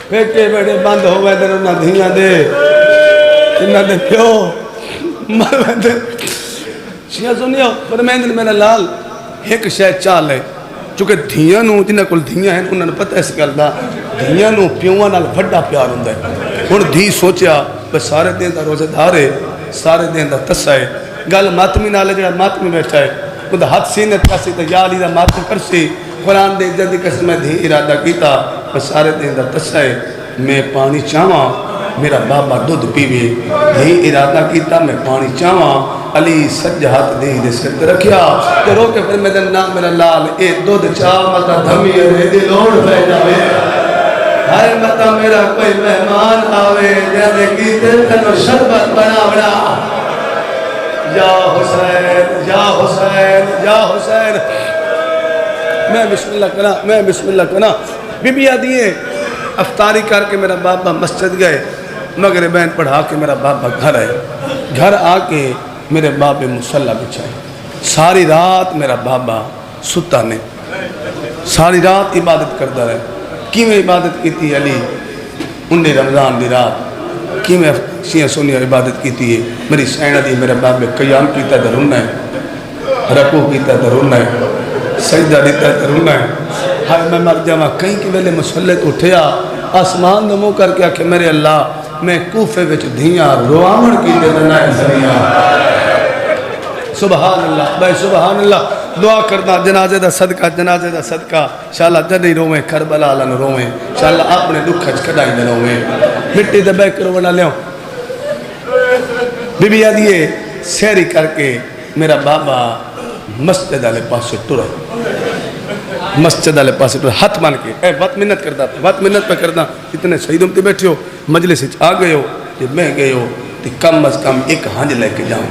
پھیکے بیڑے بند ہو گئے دن انہاں دھیاں دے انہاں دے پیو مر گئے شیعہ سنیو فرمائیں میرا لال ایک شاید چال ہے چونکہ دھیاں نو جنہاں کل دھیاں ہیں انہوں نے پتہ اس گل دا دھیاں نو پیوان نال بڑا پیار ہوندا ہے ہن دھی سوچیا بس سارے دن دا روزہ دار ہے سارے دن دا تسا ہے گل ماتمی نال جڑا ماتمی بیٹھا ہے خود ہاتھ سینے کسی تے یا علی دا ماتم کرسی قرآن دے عزت دی قسم میں دھی ارادہ کیتا بس سارے دن دا تسا ہے میں پانی چاہواں میرا بابا دودھ پیوے دھی ارادہ کیتا میں پانی چاہواں علی سج ہاتھ دے سکت رکھیا تو رو کے پھر میں دن نام میرا لال اے دودھ چاہ مطا دھمی ہے دی لوڑ پہ جاوے ہر مطا میرا کوئی مہمان آوے جانے کی دل تنو شربت بنا بنا یا حسین یا حسین یا حسین میں بسم اللہ کنا بی بی آدھیے افطاری کر کے میرا بابا مسجد گئے مغربین پڑھا کے میرا بابا گھر آئے گھر آ کے میرے بابے مصلی بچھائے ساری رات میرا بابا ستا نے ساری رات عبادت کرتا رہے کیویں عبادت کی تھی علی انہیں رمضان دی رات کیویں شیعہ سنیہ عبادت کی تھی میری سینہ دی میرے بابے قیام کیتا درونہ ہے رکوع کیتا درونہ ہے سجدہ دیتا درونہ ہے ہر میں مر جاواں کہیں کی ویلے مسلط اٹھیا آسمان دمو کر کے آکھے میرے اللہ میں کوفے وچ دھیاں روامن کی دے دنا ہے سبحان اللہ بھائی سبحان اللہ دعا کرنا جنازے دا صدقہ شاءاللہ جدی رویں کربلا لن رویں شاءاللہ اپنے دکھج کھڑائی دے رویں مٹی دے بے کرو بنا لیوں بی بی آدھیے سیری کر کے میرا بابا مسجد والے پاسے ٹرا مسجد والے پاسے ٹرا ہاتھ مان کے اے بہت منت کرتا بہت منت پہ کرنا اتنے شہیدوں تے بیٹھے ہو مجلس آ گئے ہو تے میں گئے ہو تے کم از کم ایک ہنج لے کے جاؤں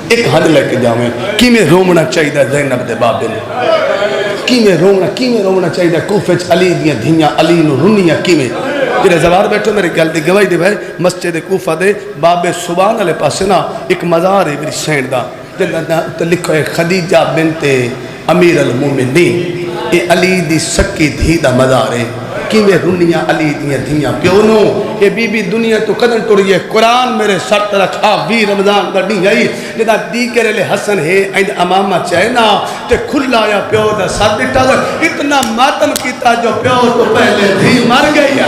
ایک ہنج لے کے جاؤں کیویں رومنا چاہیے زینب دے بابے نے کیویں رومنا چاہیے کوفے چ علی دیاں دھیاں علی نو رنیاں کیویں جڑے زوار بیٹھو میرے گل دی گواہی دے بھائی مسجد کوفہ دے بابے سبحان والے پاسے نا ایک مزار ہے میری سینڈ دا جنہاں لکھو ہے خدیجہ بنت امیر المومنین اے علی دی سکی دھی دا مزار ہے کیویں رنیاں علی دیاں دھیاں پیو نو اے بی بی دنیا تو قدر ٹری ہے قرآن میرے سر رکھ آوی رمضان دا ڈی آئی جدا دی کرے لے حسن ہے عند امامہ چاہنا تے کھلا یا پیو دا ساتھ ڈٹا اتنا ماتم کیتا جو پیو تو پہلے دھی مر گئی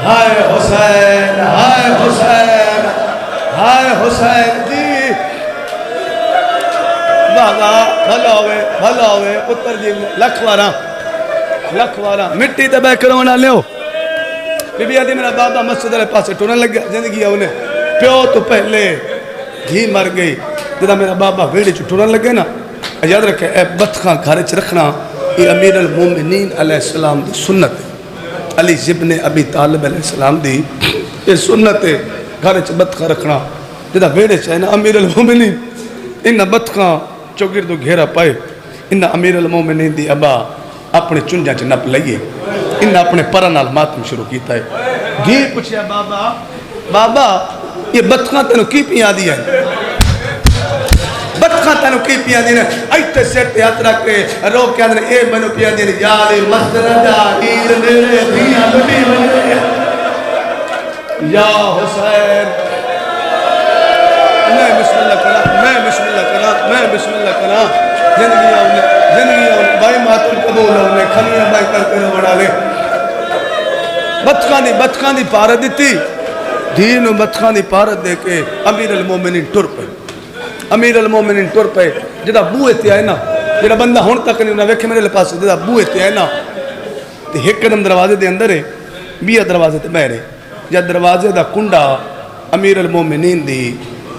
ہائے حسین ہائے حسین ہائے حسین دی بھلا ہوئے پتر جی لکھ وارا مٹی تے بے کرونا لیو بی بی آدھی میرا بابا مسجد والے پاسے ٹورن لگ گیا زندگی ہے انہیں پیو تو پہلے دھی مر گئی جدا میرا بابا ویڑے چ ٹورن لگے نا یاد رکھے اے بطخاں گھر چ رکھنا یہ امیر المومنین علیہ السلام دی سنت ہے علی ابن ابی طالب علیہ السلام دی یہ سنت ہے گھر چ بطخاں رکھنا جدا ویڑے چ ہے نا امیر المومنین انہاں بطخاں چوگر تو گھیرا پائے انہاں امیر المومنین دی ابا اپنے چنجاں چ نپ لئیے انہاں اپنے پرنال ماتم شروع کیتا ہے گھی پوچھیا بابا یہ بطخاں تینوں کی پیاں دی ہے بطخاں تینوں کی پیاں دی ہے ایتے سیٹ ہاتھ رکھ کے رو کے اندر اے بنو پیاں دی ہے یار مسجدہ ہیر میرے دھیاں لٹی بنے یا حسین میں بسم اللہ کرا زندگی آؤں بھائی ماتم قبول ہونے کھلیاں بھائی کر کے بڑھا لے بطخاں دی پارت دیتی دین و بطخاں دی پارت دے کے امیر المومنین ٹر پہ جدا بوئے تے آئے نا جدا بندہ ہون تک نہیں انہاں ویکھے میرے لپاس جدا بوئے تے آئے نا تے ایک قدم دروازے دے اندر ہے بیا دروازے تے بہرے جد دروازے دا کنڈا امیر المومنین دی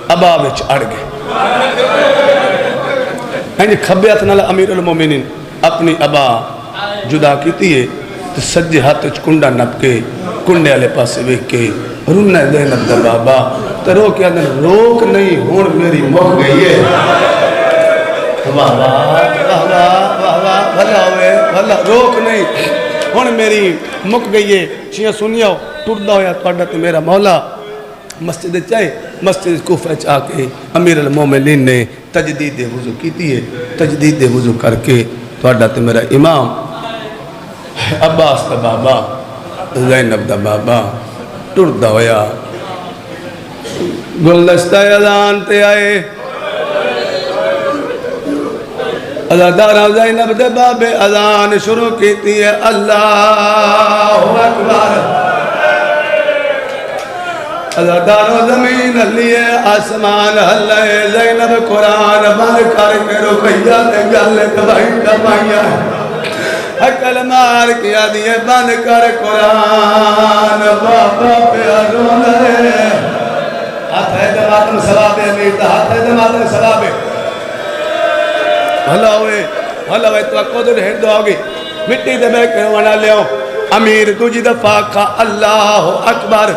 ابا وچ اڑ گئے ہیں کھبے ہاتھ نال امیر المومنین اپنی ابا جدا کیتی ہے تو سجے ہاتھ وچ کنڈا نپ کے کنڈے والے پاسے ویکھ کے رونا زینب دا بابا تو رو کے اندر روک نہیں ہون میری مک گئی ہے واہ بھلا ہوئے بھلا روک نہیں ہون میری مک گئی ہے شیعہ سنیاؤ ٹردہ ہویا توڑا تو میرا مولا مسجد چاہے مسجد کوفہ چاہ کے امیر المومنین نے تجدید وضو کی ہے تجدید وضو کر کے توڑا تو میرا امام عباس دا بابا زینب دا بابا ٹردا ہویا گلدستہ اذان تے آئے ازادارہ زینب دے بابے اذان شروع کیتی ہے اللہ اکبر ازادارہ زمین لیے آسمان ہلے زینب قرآن بند کر کے رکھیا تے گلے تباہی کمائیا حقل مار کیا دیئے بند کر قرآن بابا پیاروں لے ہاتھ ہے دماتم سلابے میتا ہاتھ ہے دماتم سلابے ہلا ہوئے تو قدر ہر دو آگی مٹی دے بے کروانا لے امیر تجھی دفاع کا اللہ اکبر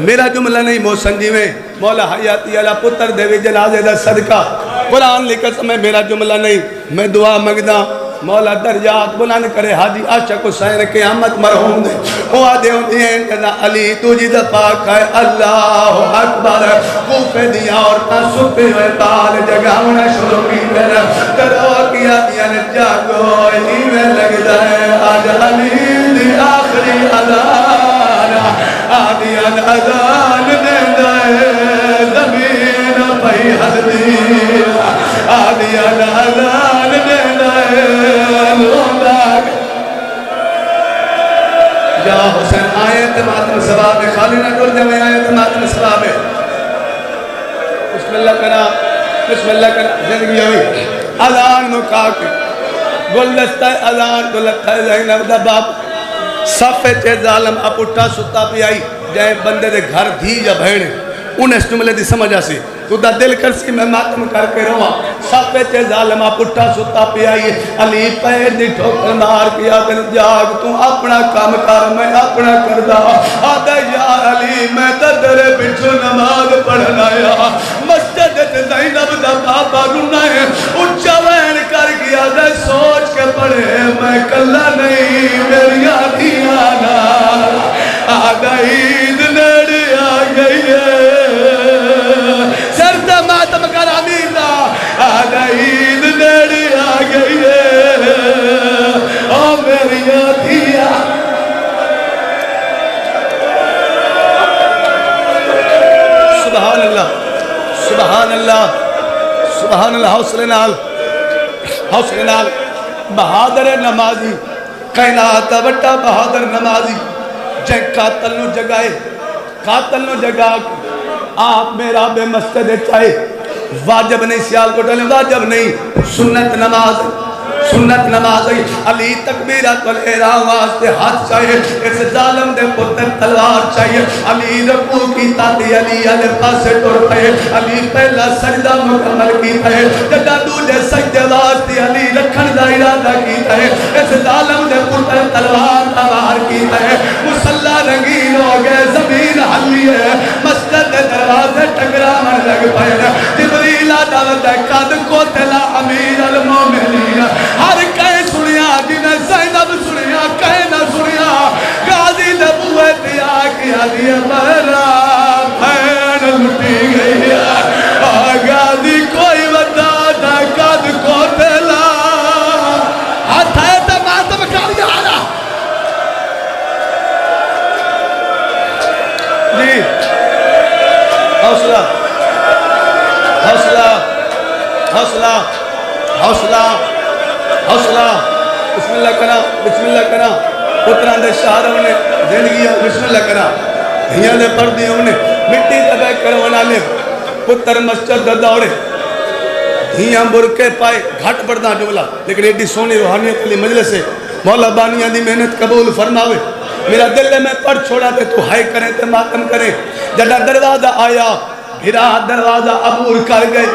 میرا جملہ نہیں محسن جی میں مولا حیاتی اللہ پتر دیوی جنازے دا صدقہ قرآن لکھا سمیں میرا جملہ نہیں میں دعا مگدہ مولا درجات بلند کرے حاجی عاشق حسین قیامت مرحوم دے وہ آدھے ہوتی ہیں کہ علی تجھی دفاع ہے اللہ اکبر کوفے دیا اور تاسفے ہوئے بال جگاونا شروع کی میرا درو کیا دیا نے جاگو ایمیں لگ جائے آج علی دی آخری اذان آدھیان اذان دے دائے زمین پہی حضری آدھیان اذان دے دائے یا حسین آیت ماتم سباب خالی نہ ڈر جائے آیت ماتم سباب بسم اللہ کرنا زندگی ہوئی اذان مکا کے گلدستہ اذان گلدستہ زینب دا باپ صفے چے ظالم اپٹھا ستا پی آئی جائے بندے دے گھر دھی یا بھیڑے انہیں اس جملے دی سمجھا سی تو دا دل کر سی میں ماتم کر کے رہا صفے چے ظالمہ پٹھا ستا پی آئی علی پہر دی ٹھوکر مار کیا دل جاگ تو اپنا کام کر میں اپنا کردہ آدھا یا علی میں تدرے بچھو نماز پڑھنا یا مسجد زینب دا بابا گناہ ہے اچھا وین کر گیا دے سوچ کے پڑھے میں کلہ نہیں میری آدھیانا آدھا عید نیڑے آ گئی ہے سردہ ماتم کر امیرہ آدھا عید نیڑے آ گئی ہے او میری آدھیا سبحان اللہ سبحان اللہ سبحان اللہ حوصلے نال بہادر نمازی کائنات بٹا بہادر نمازی جے قاتل نو جگائے آپ میرا بے مسجد چاہے واجب نہیں سیال کو ڈالیں واجب نہیں سنت نماز علی تکبیرات والاحرام واسطے ہاتھ چاہیے اس ظالم دے پتر تلوار چاہیے علی رکو کی تاتی علی علی پاسے ٹور پہے علی پہلا سجدہ مکمل کی ہے جدہ دوجہ سجدہ واسطے علی رکھن دا ارادہ کی ہے اس ظالم دے پتر تلوار تلوار کی ہے مسلح رنگین ہو گئے زمین حلی ہے مسجد دروازے ٹکرامن لگ پہے جبریل دعوت قد کو تلا امیر المومنین ہر کہیں سنیا جنہیں زینب سنیا کہیں نہ سنیا غازی نبوے دیا کیا دیا مہرہ بھین لٹی گئی غازی کوئی ودا نہ قد کو تلا ہاتھ ہے تماتم کر جانا جی حوصلہ حوصلہ حوصلہ حوصلہ حوصلہ بسم اللہ کرنا پتران دے شہروں نے زندگی بسم اللہ کرنا ہیاں دے پردیوں نے مٹی دبے کروانا لے پتر مسجد دا دوڑے ہیاں برکے پائے گھٹ پڑھنا جملہ لیکن ایڈی سونی روحانیت علی مجلس ہے مولا بانیاں دی محنت قبول فرماوے میرا دل میں پڑھ چھوڑا تے تو ہائے کریں تے ماتم کریں جڑا دروازہ آیا بھرا دروازہ عبور کر گئے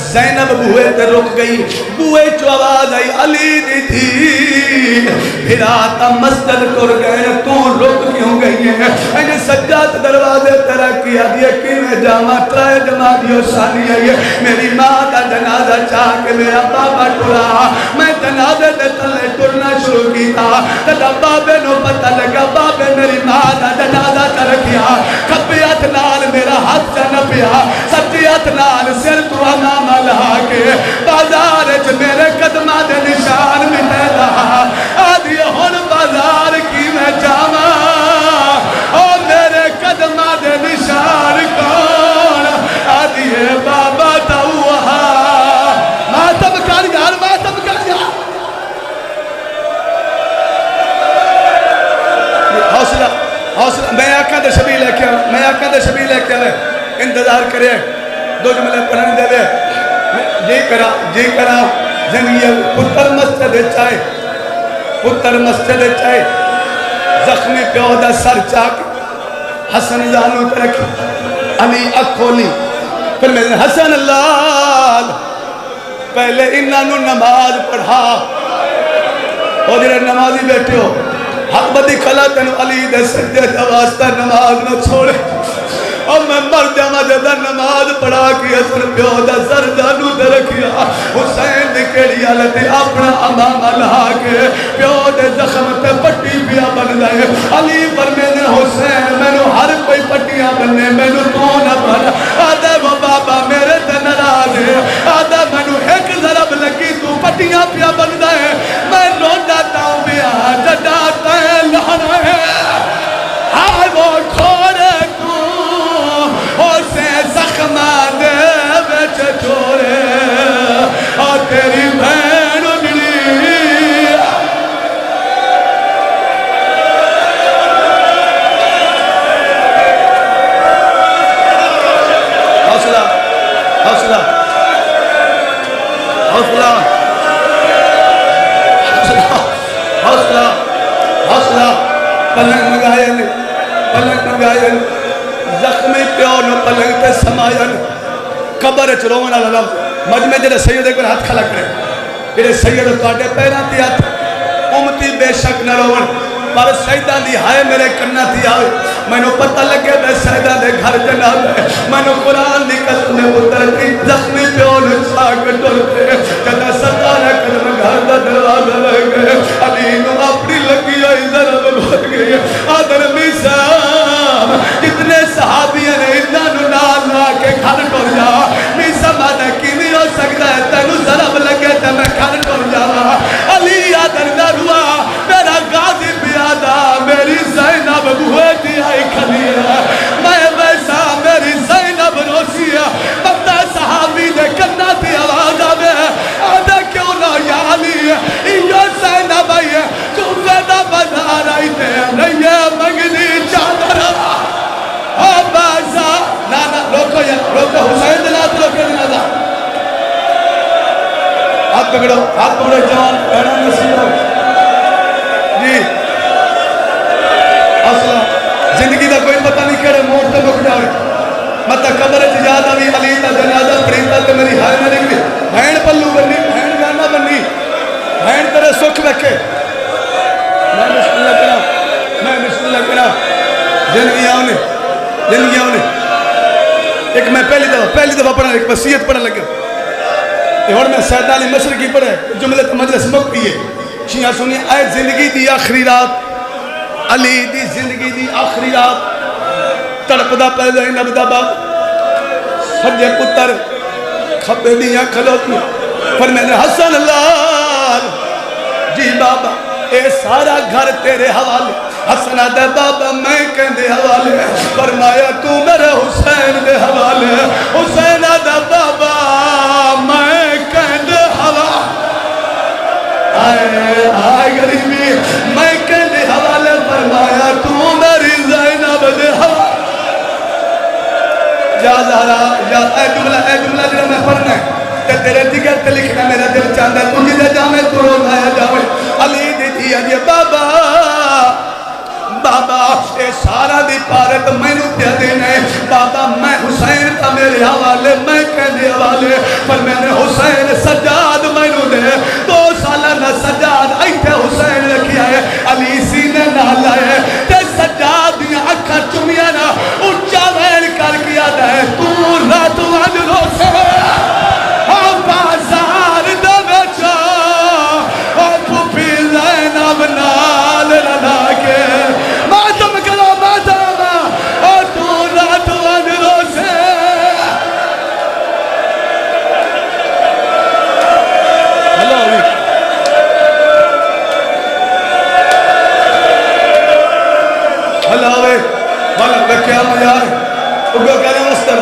زینب بوئے تے رک گئی بوئے چو آواز آئی علی دی تھی بھراتا مسجد ٹر گئے تو رک کیوں گئی ہے انہیں سجاد دروازے ترہ کیا دیا کہ میں جامع ٹرائے جمع دیو سانی آئی ہے میری ماں کا جنازہ چاہ کے میرا بابا ٹرا میں جنازے دے تلے ٹرنا شروع کی تھا تدہ بابے نو پتہ لگا بابے میری ماں کا جنازہ تر کیا کھپیت نال میرا ہاتھ جن پیا سچیت نال سر تو امام لہا کے بازار چ میرے قدمہ دے نشان مٹے رہا آدھی ہون بازار دے دو جملے پڑھن دے جی کرا زندگی پتر مسجد چاہے پتر مسجد چاہے زخمی پیو دا سر چاک حسن زانو ترکی علی اکھولی پھر میں نے حسن اللہ پہلے انہوں نماز پڑھا اور جنہیں نمازی بیٹھے ہو حق بدی کھلا تنو علی دے سجدے دواستا نماز نہ چھوڑے اور میں مر جاما جدہ نماز پڑھا کی حسن پیو دا سر جانو دے رکھیا حسین دی کیڑی حالتی اپنا امام اللہ کے پیو دے زخم تے پٹی پیا بن دائے علی پر میں نے حسین میں نے ہر کوئی پٹیاں بننے میں نے تو نہ بنا آدھے وہ بابا میرے تے نراز ہے آدھے میں نے ایک ضرب لگی تو پٹیاں پیا بن دائے میں روندہ تاؤں بیا جدا تے لہنا ہے ہائے وہ کھوڑے زخمان دے بچ چھوڑے اور تیری بہن اجڑی حوصلہ حوصلہ حوصلہ حوصلہ حوصلہ پلنگ منگائے زخمی پیو نو پلنگ تے سمائن قبر چرومن والا لفظ مجمع جڑے سید ایک ہاتھ کھلا کرے جڑے سید تواڈے پیراں تے ہاتھ امتی بے شک نہ رون پر سیداں دی ہائے میرے کنا تے آوے مینوں پتہ لگے میں سیداں دے گھر جناب ہے مینوں قرآن دی قسم اتر کے زخمی پیو نو چھاک ٹر تے جدا سرکار قدم گھر دا دروازہ لگ گئے علی نو اپنی لگی ہوئی ضرب بھر گئی آدر میسا کتنے صحابیاں نے انہوں نال لا کے گھر ٹر جا میں سمجھا کی نہیں ہو سکتا ہے تینوں ضرب لگے تے میں گھر ٹر جا علی آدر نہ روا میرا غازی پیادا میری زینب بوئے دی آئی کھلی ہے میں ویسا میری زینب روسی ہے بندہ صحابی دے کرنا تھی آواز آوے آدھا کیوں نہ یا علی ہے یہ زینب آئی ہے تو ویدہ بازار آئی تے نہیں مگنی چادر روکو حسین دلات روکے دلات ہاتھ پکڑو جوان بہنا نصیب ہو جی حوصلہ زندگی دا کوئی پتہ نہیں کہڑے موڑ تے رک جاوے مطلع قبر تجاد آوی علی دا جنازہ پڑھیتا تے میری ہائے میں نکلی بہن پلو بنی بہن گانا بنی بہن تیرے سکھ رکھے میں بسم اللہ کرا زندگی آنے ایک میں پہلی دفعہ پڑھا ایک وصیت پڑھا لگا یہ اور میں سید علی مشرقی پڑھے جملے تو مجلس مک پیئے شیعہ سنی اے زندگی دی آخری رات علی دی زندگی دی آخری رات تڑپ دا پہلے نبدا باپ سجے پتر کھپے دیاں کھلوتی پر میں نے حسن اللہ جی بابا اے سارا گھر تیرے حوالے حسن دے بابا میں کہندے حوالے فرمایا تو میرے حسین دے حوالے حسین دے بابا میں کہندے حوالے آئے غریبی میں کہندے حوالے فرمایا تو میری زینب دے حوالے یا زہرا یا اے جملہ جنہوں میں پڑھنا ہے کہ تیرے دیگر تے لکھنا میرا دل چاہتا ہے تجھے دے جامے تو روز آیا جاوے علی دی دیا جی بابا اے سارا دی پارت میں نو پیا دینا ہے بابا میں حسین تا میرے حوالے میں کہنے حوالے پر میں نے حسین سجاد میں نو دے 2 سالہ نہ سجاد ایتھے حسین رکھیا ہے علی سینے نہ لائے تے سجاد دیا اکھا چمیا نا اچھا وین کر کیا دے تو رات وانج رو سے بازار دے بچا اور پھوپی زینب نال لڑا کے ماتم کرو ماتم اور تو رات وانج رو سے اللہ ہوئے والا کیا مجھار اگو کہنے مستر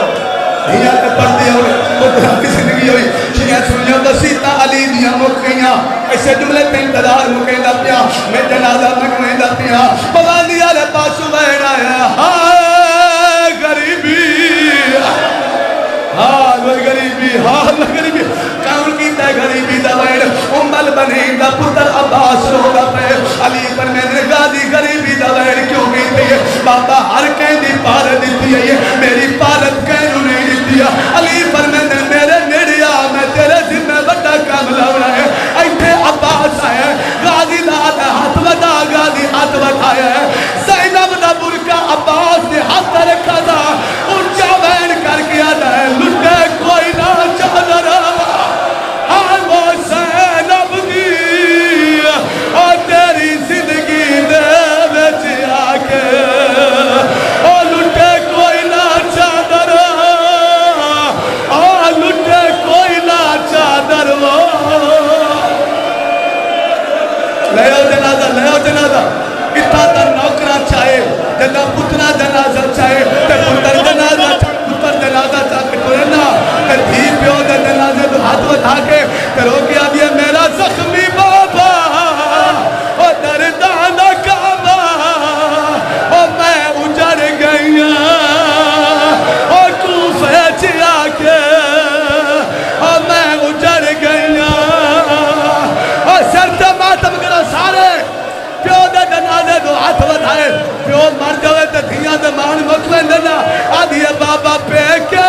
ہیا تے پڑھ دیا ہوئے خود کی زندگی ہوئی شیعہ سنیوں بسیطہ علی دیا مکھیاں ایسے جملے تے انتظار مکھیں دا پیا میں جنازہ مکھیں دا پیا بوانی آلے پاسو بہن آیا ہائے غریبی لے آؤ جنازہ، لے آؤ جنازہ. اتنا دا نوکرا چاہے جنہ پترا جنازہ چاہے تے پتر جنازہ چاہے پتر جنازہ چاہے تے کوئی نہ تے دھی پیو دے جنازے تو ہاتھ بٹھا کے تے رو کے آدھیا میرا زخمی بابا او دردان کعبہ او میں اجڑ گئی او کوفے چیا کے او میں اجڑ گئی او سر تے ماتم کرو سارے پیو دے جنازے تو ہاتھ بٹھائے پیو مر جاوے تے دھیاں دے مان مکویں دینا آدھی بابا پہ کے